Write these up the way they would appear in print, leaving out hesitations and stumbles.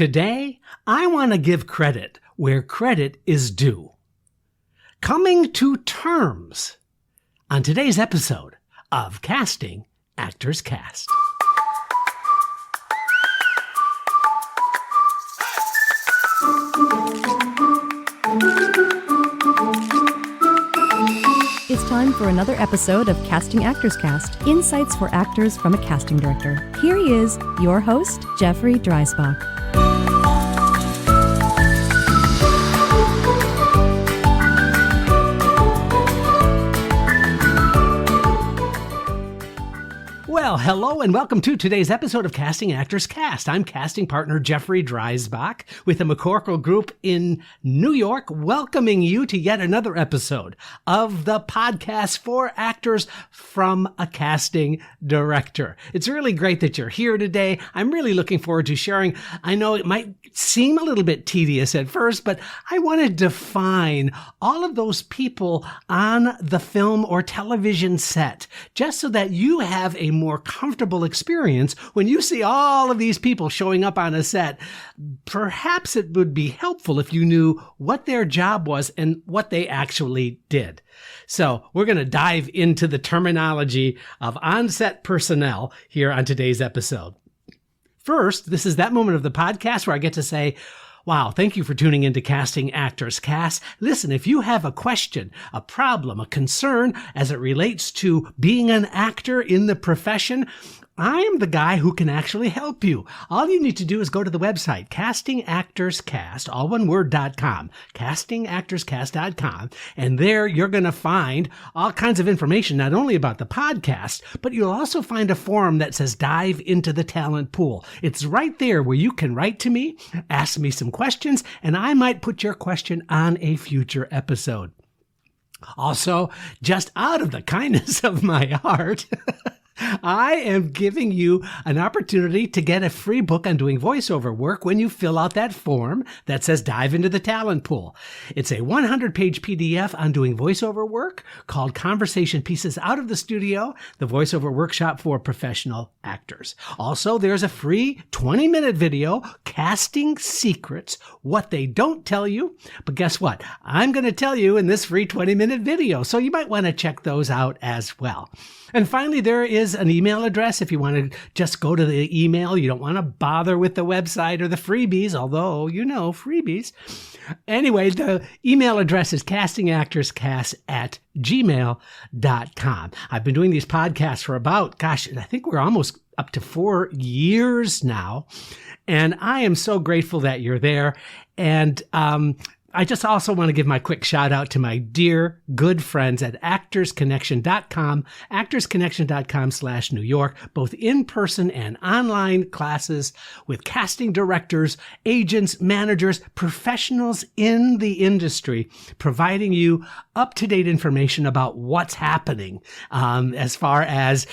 Today, I want to give credit where credit is due. Coming to terms on today's episode of Casting Actors Cast. It's time for another episode of Casting Actors Cast, insights for actors from a casting director. Here he is, your host, Jeffrey Dreisbach. Well, hello and welcome to today's episode of Casting Actors Cast. I'm casting partner Jeffrey Dreisbach with the McCorkle Group in New York, welcoming you to yet another episode of the podcast for actors from a casting director. It's really great that you're here today. I'm really looking forward to sharing. I know it might seem a little bit tedious at first, but I want to define all of those people on the film or television set, just so that you have a more comfortable experience when you see all of these people showing up on a set. Perhaps it would be helpful if you knew what their job was and what they actually did. So we're going to dive into the terminology of on-set personnel here on today's episode. First, this is that moment of the podcast where I get to say, wow, thank you for tuning into Casting Actors Cast. Listen, if you have a question, a problem, a concern as it relates to being an actor in the profession, I am the guy who can actually help you. All you need to do is go to the website, castingactorscast, all one word.com, castingactorscast.com, and there you're going to find all kinds of information, not only about the podcast, but you'll also find a forum that says dive into the talent pool. It's right there where you can write to me, ask me some questions, and I might put your question on a future episode. Also, just out of the kindness of my heart, I am giving you an opportunity to get a free book on doing voiceover work when you fill out that form that says dive into the talent pool. It's a 100-page PDF on doing voiceover work called Conversation Pieces Out of the Studio, the voiceover workshop for professional actors. Also, there's a free 20-minute video, Casting Secrets, What They Don't Tell You. But guess what? I'm going to tell you in this free 20-minute video, so you might want to check those out as well. And finally, there is an email address if you want to just go to the email. You don't want to bother with the website or the freebies, although, you know, freebies. Anyway, the email address is castingactorscast@gmail.com. I've been doing these podcasts for about, I think we're almost up to 4 years now. And I am so grateful that you're there. And, I just also want to give my quick shout out to my dear good friends at actorsconnection.com, actorsconnection.com/New York, both in-person and online classes with casting directors, agents, managers, professionals in the industry, providing you up-to-date information about what's happening as far as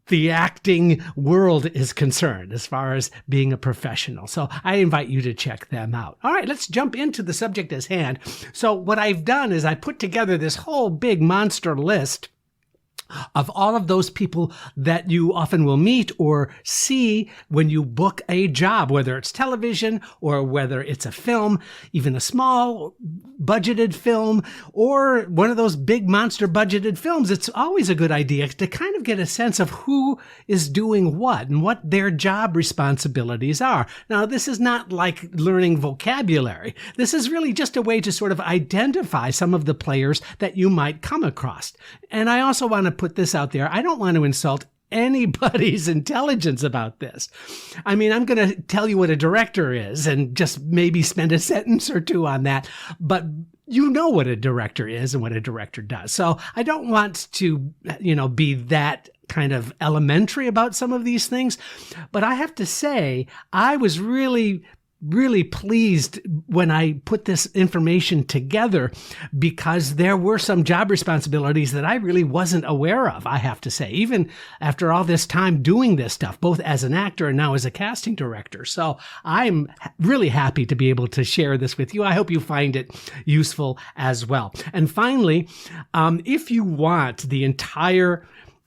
the acting world is concerned, as far as being a professional. So I invite you to check them out. All right, let's jump into the subject at hand. So what I've done is I put together this whole big monster list of all of those people that you often will meet or see when you book a job, whether it's television or whether it's a film, even a small budgeted film or one of those big monster budgeted films. It's always a good idea to kind of get a sense of who is doing what and what their job responsibilities are. Now, this is not like learning vocabulary. This is really just a way to sort of identify some of the players that you might come across. And I also want to put this out there. I don't want to insult anybody's intelligence about this. I mean, I'm going to tell you what a director is and just maybe spend a sentence or two on that. But you know what a director is and what a director does. So I don't want to, be that kind of elementary about some of these things. But I have to say, I was really pleased when I put this information together because there were some job responsibilities that I really wasn't aware of, I have to say, even after all this time doing this stuff, both as an actor and now as a casting director. So I'm really happy to be able to share this with you. I hope you find it useful as well. And finally, if you want the entire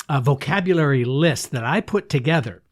vocabulary list that I put together,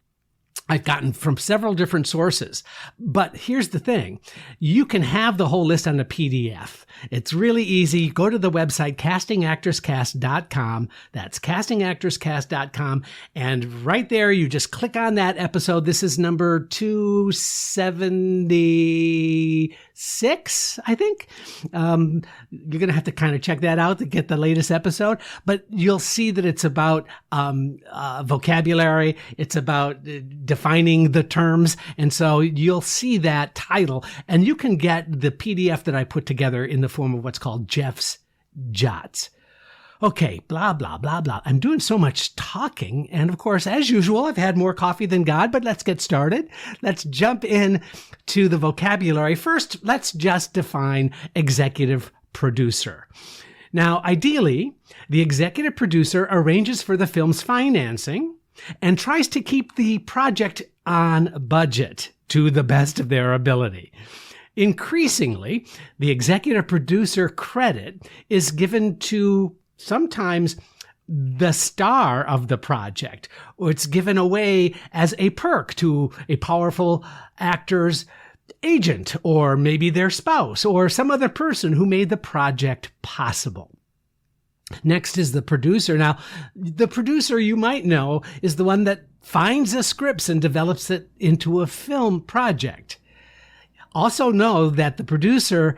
I've gotten from several different sources. But here's the thing. You can have the whole list on a PDF. It's really easy. Go to the website, castingactorscast.com. That's castingactorscast.com. And right there, you just click on that episode. This is number 276, I think. You're going to have to kind of check that out to get the latest episode. But you'll see that it's about vocabulary. It's about defining the terms. And so you'll see that title. And you can get the PDF that I put together in the form of what's called Jeff's Jots. Okay, blah, blah, blah, blah. I'm doing so much talking. And of course, as usual, I've had more coffee than God, but let's get started. Let's jump in to the vocabulary. First, let's just define executive producer. Now, ideally, the executive producer arranges for the film's financing and tries to keep the project on budget to the best of their ability. Increasingly, the executive producer credit is given to sometimes the star of the project, or it's given away as a perk to a powerful actor's agent, or maybe their spouse, or some other person who made the project possible. Next is the producer. Now, the producer, you might know, is the one that finds the scripts and develops it into a film project. Also know that the producer,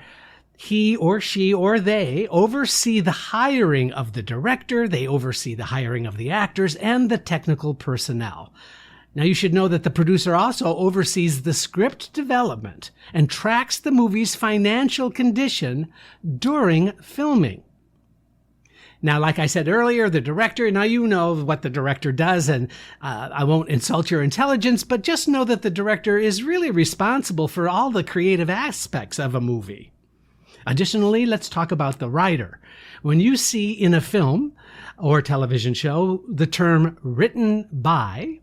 he or she or they oversee the hiring of the director, they oversee the hiring of the actors and the technical personnel. Now, you should know that the producer also oversees the script development and tracks the movie's financial condition during filming. Now, like I said earlier, the director, now you know what the director does, and I won't insult your intelligence, but just know that the director is really responsible for all the creative aspects of a movie. Additionally, let's talk about the writer. When you see in a film or television show the term written by,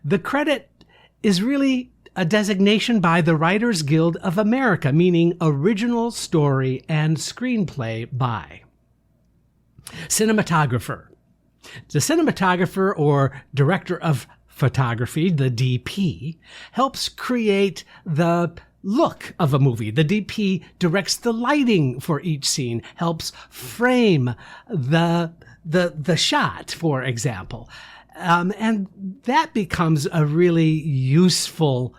the credit is really a designation by the Writers Guild of America, meaning original story and screenplay by. Cinematographer. The cinematographer or director of photography, the DP, helps create the look of a movie. The DP directs the lighting for each scene, helps frame the shot, for example. And that becomes a really useful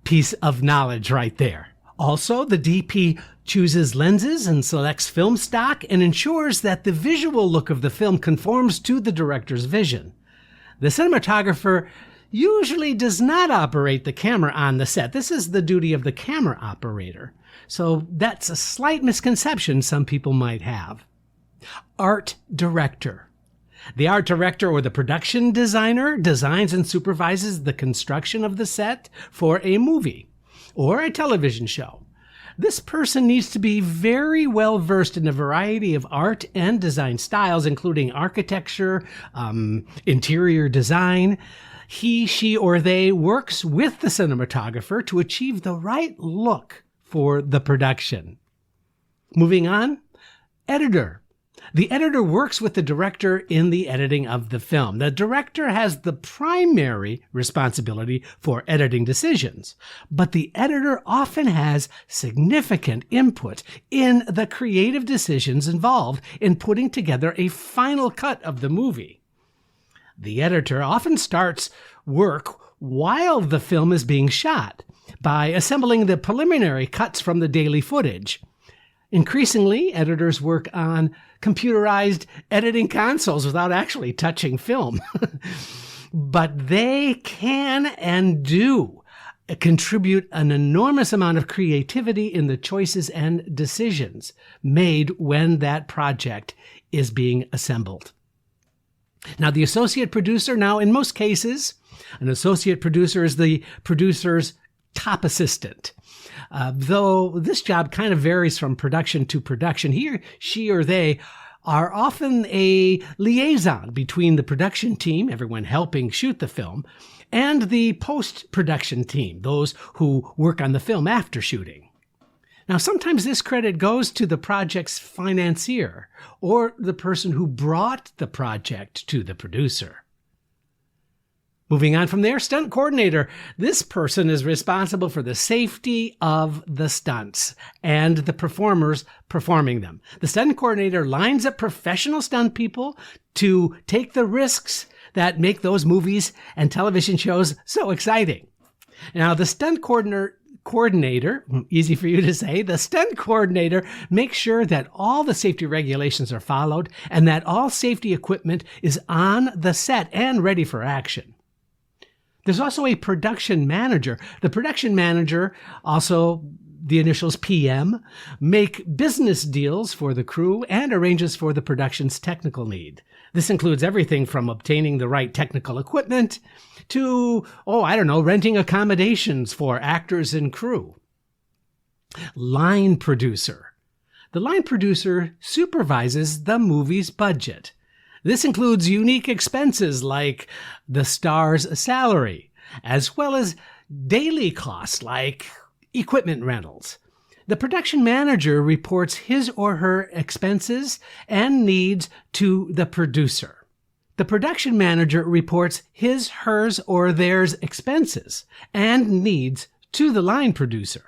piece of knowledge right there. Also, the DP chooses lenses and selects film stock and ensures that the visual look of the film conforms to the director's vision. The cinematographer usually does not operate the camera on the set. This is the duty of the camera operator. So that's a slight misconception some people might have. Art director. The art director or the production designer designs and supervises the construction of the set for a movie or a television show. This person needs to be very well versed in a variety of art and design styles, including architecture, interior design. He, she, or they works with the cinematographer to achieve the right look for the production. Moving on, editor. The editor works with the director in the editing of the film. The director has the primary responsibility for editing decisions, but the editor often has significant input in the creative decisions involved in putting together a final cut of the movie. The editor often starts work while the film is being shot by assembling the preliminary cuts from the daily footage. Increasingly, editors work on computerized editing consoles without actually touching film. But they can and do contribute an enormous amount of creativity in the choices and decisions made when that project is being assembled. Now, the associate producer, now in most cases, an associate producer is the producer's top assistant. Though this job kind of varies from production to production, he, she, or they are often a liaison between the production team, everyone helping shoot the film, and the post-production team, those who work on the film after shooting. Now, sometimes this credit goes to the project's financier or the person who brought the project to the producer. Moving on from there, stunt coordinator. This person is responsible for the safety of the stunts and the performers performing them. The stunt coordinator lines up professional stunt people to take the risks that make those movies and television shows so exciting. Now, the stunt coordinator, easy for you to say, the stunt coordinator makes sure that all the safety regulations are followed and that all safety equipment is on the set and ready for action. There's also a production manager. The production manager, also the initials PM, make business deals for the crew and arranges for the production's technical need. This includes everything from obtaining the right technical equipment to, renting accommodations for actors and crew. Line producer. The line producer supervises the movie's budget. This includes unique expenses like the star's salary, as well as daily costs like equipment rentals. The production manager reports his or her expenses and needs to the producer. The production manager reports his, hers, or theirs expenses and needs to the line producer.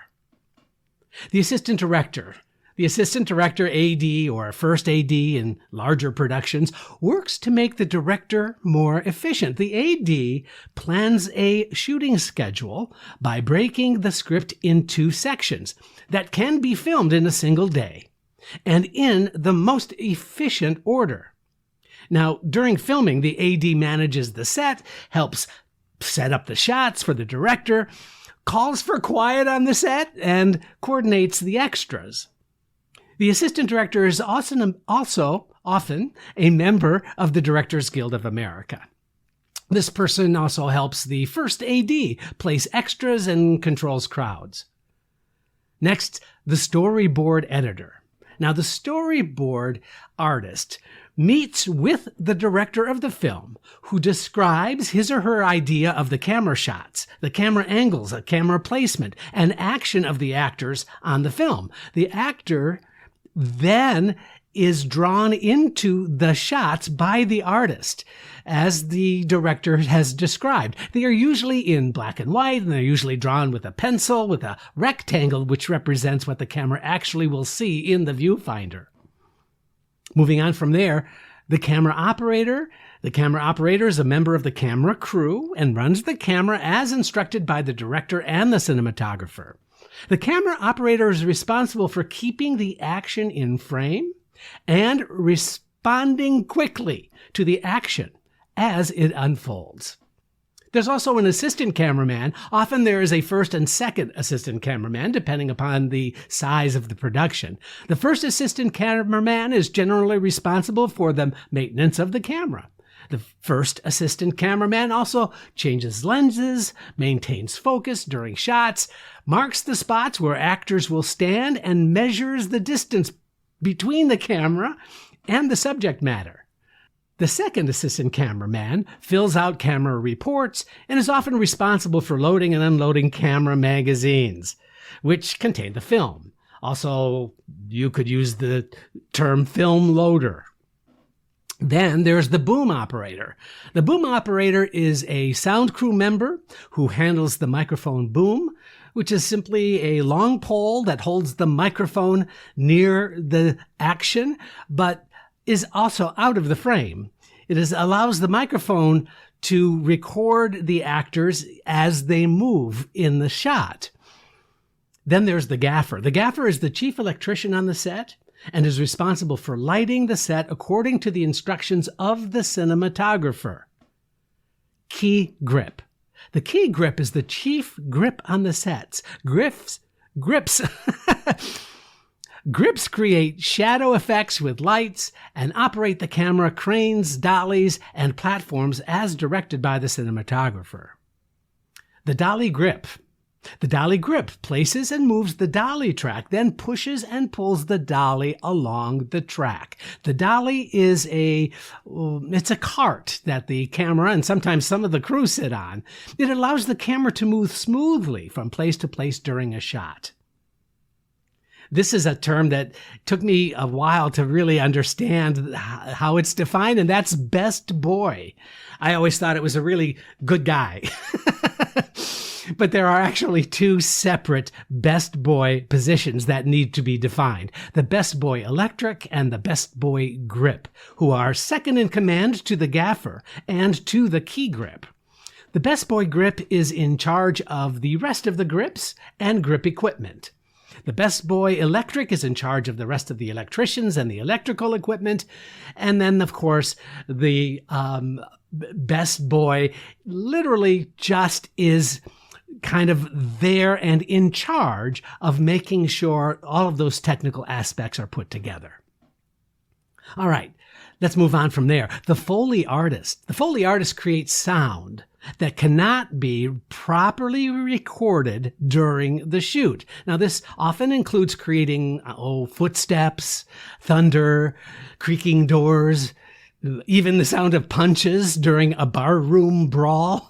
The assistant director. The assistant director, AD, or first AD in larger productions, works to make the director more efficient. The AD plans a shooting schedule by breaking the script into sections that can be filmed in a single day and in the most efficient order. Now, during filming, the AD manages the set, helps set up the shots for the director, calls for quiet on the set, and coordinates the extras. The assistant director is also often a member of the Directors Guild of America. This person also helps the first AD place extras and controls crowds. Next, the storyboard editor. Now, the storyboard artist meets with the director of the film, who describes his or her idea of the camera shots, the camera angles, the camera placement, and action of the actors on the film. The actor then is drawn into the shots by the artist, as the director has described. They are usually in black and white, and they're usually drawn with a pencil, with a rectangle, which represents what the camera actually will see in the viewfinder. Moving on from there, the camera operator. The camera operator is a member of the camera crew and runs the camera as instructed by the director and the cinematographer. The camera operator is responsible for keeping the action in frame and responding quickly to the action as it unfolds. There's also an assistant cameraman. Often there is a first and second assistant cameraman, depending upon the size of the production. The first assistant cameraman is generally responsible for the maintenance of the camera. The first assistant cameraman also changes lenses, maintains focus during shots, marks the spots where actors will stand, and measures the distance between the camera and the subject matter. The second assistant cameraman fills out camera reports and is often responsible for loading and unloading camera magazines, which contain the film. Also, you could use the term film loader. Then there's the boom operator. The boom operator is a sound crew member who handles the microphone boom, which is simply a long pole that holds the microphone near the action, but is also out of the frame. It allows the microphone to record the actors as they move in the shot. Then there's the gaffer. The gaffer is the chief electrician on the set and is responsible for lighting the set according to the instructions of the cinematographer. Key grip. The key grip is the chief grip on the sets. Grips create shadow effects with lights and operate the camera cranes, dollies, and platforms as directed by the cinematographer. The dolly grip. The dolly grip places and moves the dolly track, then pushes and pulls the dolly along the track. The dolly is it's a cart that the camera and sometimes some of the crew sit on. It allows the camera to move smoothly from place to place during a shot. This is a term that took me a while to really understand how it's defined, and that's best boy. I always thought it was a really good guy. But there are actually two separate best boy positions that need to be defined. The best boy electric and the best boy grip, who are second in command to the gaffer and to the key grip. The best boy grip is in charge of the rest of the grips and grip equipment. The best boy electric is in charge of the rest of the electricians and the electrical equipment. And then, of course, the best boy literally just is kind of there and in charge of making sure all of those technical aspects are put together. All right, let's move on from there. The Foley artist. The Foley artist creates sound that cannot be properly recorded during the shoot. Now, this often includes creating footsteps, thunder, creaking doors, even the sound of punches during a barroom brawl.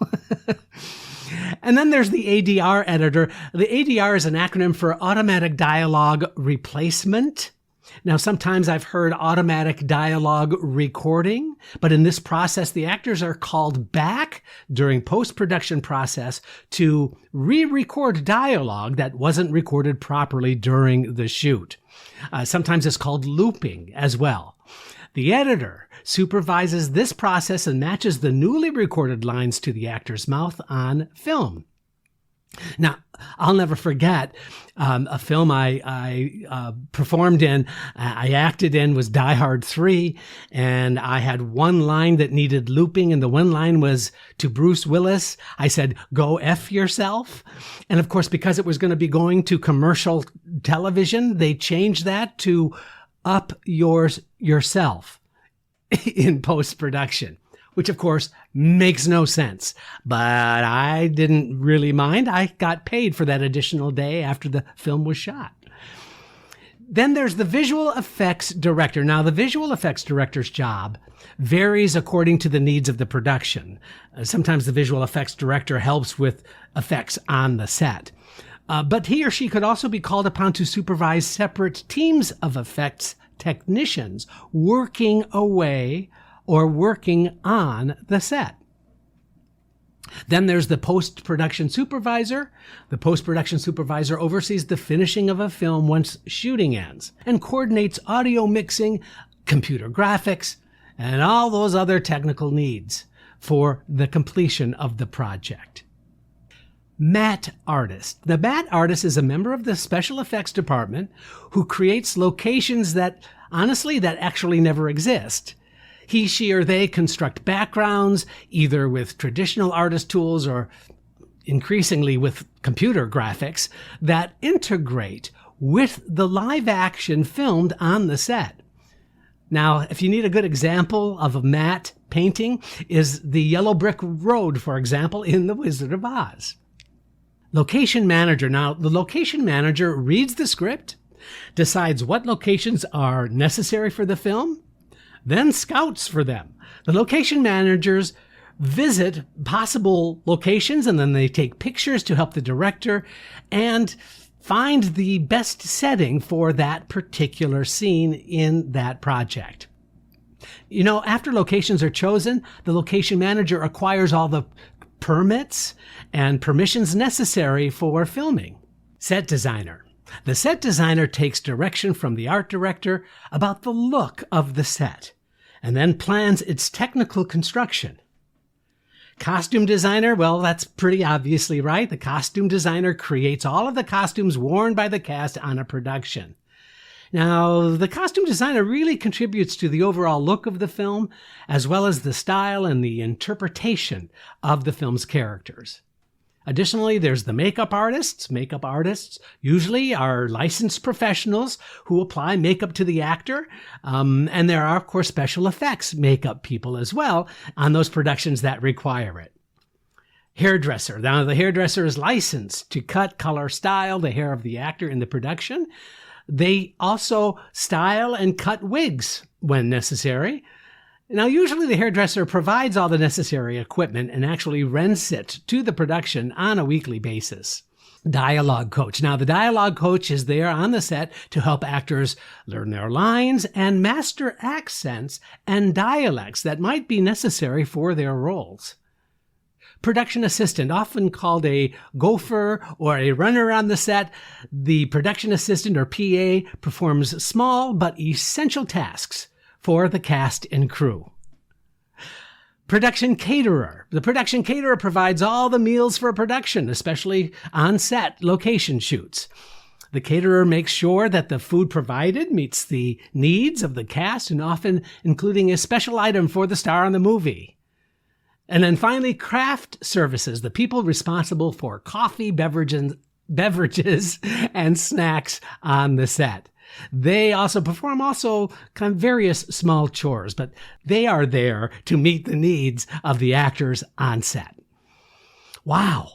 And then there's the ADR editor. The ADR is an acronym for Automatic Dialogue Replacement. Now, sometimes I've heard automatic dialogue recording, but in this process, the actors are called back during post-production process to re-record dialogue that wasn't recorded properly during the shoot. Sometimes it's called looping as well. The editor supervises this process and matches the newly recorded lines to the actor's mouth on film. Now, I'll never forget a film I performed in, I acted in, was Die Hard 3, and I had one line that needed looping, and the one line was to Bruce Willis. I said, "Go F yourself." And of course, because it was going to be going to commercial television, they changed that to up yourself in post-production, which of course makes no sense. But I didn't really mind. I got paid for that additional day after the film was shot. Then there's the visual effects director. Now, the visual effects director's job varies according to the needs of the production. Sometimes the visual effects director helps with effects on the set. But he or she could also be called upon to supervise separate teams of effects technicians working away or working on the set. Then there's the post-production supervisor. The post-production supervisor oversees the finishing of a film once shooting ends and coordinates audio mixing, computer graphics, and all those other technical needs for the completion of the project. Matte artist. The matte artist is a member of the special effects department who creates locations that actually never exist. He, she, or they construct backgrounds, either with traditional artist tools or increasingly with computer graphics, that integrate with the live action filmed on the set. Now, if you need a good example of a matte painting, is the yellow brick road, for example, in The Wizard of Oz. Location manager. Now, the location manager reads the script, decides what locations are necessary for the film, then scouts for them. The location managers visit possible locations, and then they take pictures to help the director and find the best setting for that particular scene in that project. You know, after locations are chosen, the location manager acquires all the permits and permissions necessary for filming. Set designer. The set designer takes direction from the art director about the look of the set and then plans its technical construction. Costume designer, well, that's pretty obviously right. The costume designer creates all of the costumes worn by the cast on a production. Now, the costume designer really contributes to the overall look of the film, as well as the style and the interpretation of the film's characters. Additionally, there's the makeup artists. Makeup artists usually are licensed professionals who apply makeup to the actor. And there are, of course, special effects makeup people as well on those productions that require it. Hairdresser. Now, the hairdresser is licensed to cut, color, style the hair of the actor in the production. They also style and cut wigs when necessary. Now, usually the hairdresser provides all the necessary equipment and actually rents it to the production on a weekly basis. dialogue coach. Now, the dialogue coach is there on the set to help actors learn their lines and master accents and dialects that might be necessary for their roles. Production assistant, often called a gopher or a runner on the set, the production assistant or PA performs small but essential tasks for the cast and crew. Production caterer. The production caterer provides all the meals for production, especially on-set location shoots. The caterer makes sure that the food provided meets the needs of the cast and often including a special item for the star in the movie. And then finally, craft services, the people responsible for coffee, beverages, and snacks on the set. They also perform kind of various small chores, but they are there to meet the needs of the actors on set. Wow,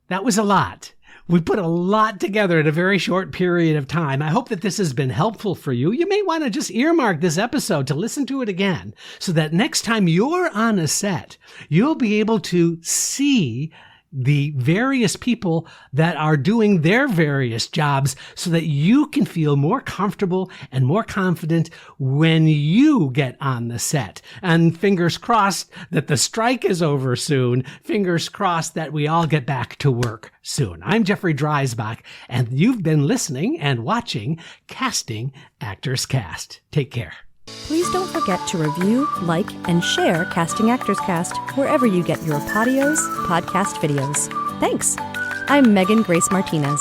that was a lot. We put a lot together in a very short period of time. I hope that this has been helpful for you. You may want to just earmark this episode to listen to it again so that next time you're on a set, you'll be able to see the various people that are doing their various jobs so that you can feel more comfortable and more confident when you get on the set. And fingers crossed that the strike is over soon. Fingers crossed that we all get back to work soon. I'm Jeffrey Dreisbach, and you've been listening and watching Casting Actors Cast. Take care. Please don't forget to review, like, and share Casting Actors Cast wherever you get your podcast videos. Thanks. I'm Megan Grace Martinez.